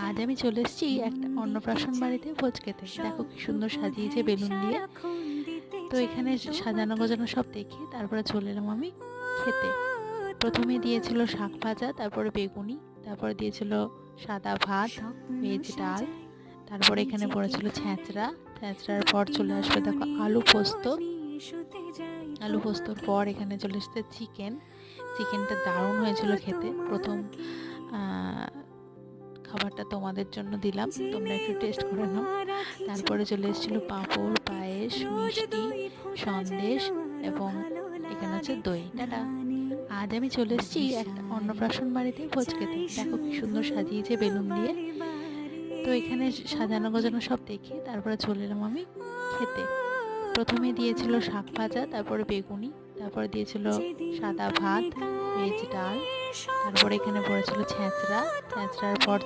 আজ আমি চলে এসেছি একটা অন্নপ্রাশন বাড়িতে ভোজ খেতে। দেখো কি সুন্দর সাজিয়েছে বেলুন দিয়ে। তো এখানে সাজানো গোজানো সব দেখে তারপরে চলে এলাম আমি খেতে। প্রথমে দিয়েছিল শাক ভাজা, তারপরে বেগুনি, তারপরে দিয়েছিল সাদা ভাত, ভেজ ডাল, তারপরে এখানে পড়েছিল ছ্যাঁচড়া। ছ্যাঁচড়ার পর চলে আসবে দেখো আলু পোস্ত। আলু পোস্তর পর এখানে চলে এসেছে চিকেন। চিকেনটা দারুণ হয়েছিল খেতে। প্রথম খাবারটা তোমাদের জন্য দিলাম, তোমরা একটু টেস্ট করে নাও। তারপরে চলে এসেছিলো পাঁপড়, পায়েস, মিষ্টি, সন্দেশ এবং এখানে হচ্ছে দই। টাটা। আজ আমি চলে এসেছি একটা অন্নপ্রাশন বাড়িতে ভোজ খেতে। দেখো কি সুন্দর সাজিয়েছে বেলুন দিয়ে। তো এখানে সাজানো গোজানো সব দেখে তারপরে চলে এলাম আমি খেতে। প্রথমে দিয়েছিল শাক ভাজা, তারপরে বেগুনি, তারপরে দিয়েছিল সাদা ভাত, ভেজ ডাল, তারপরে এখানে পড়েছিল ছ্যাঁচড়া। ছ্যাঁচড়ার পর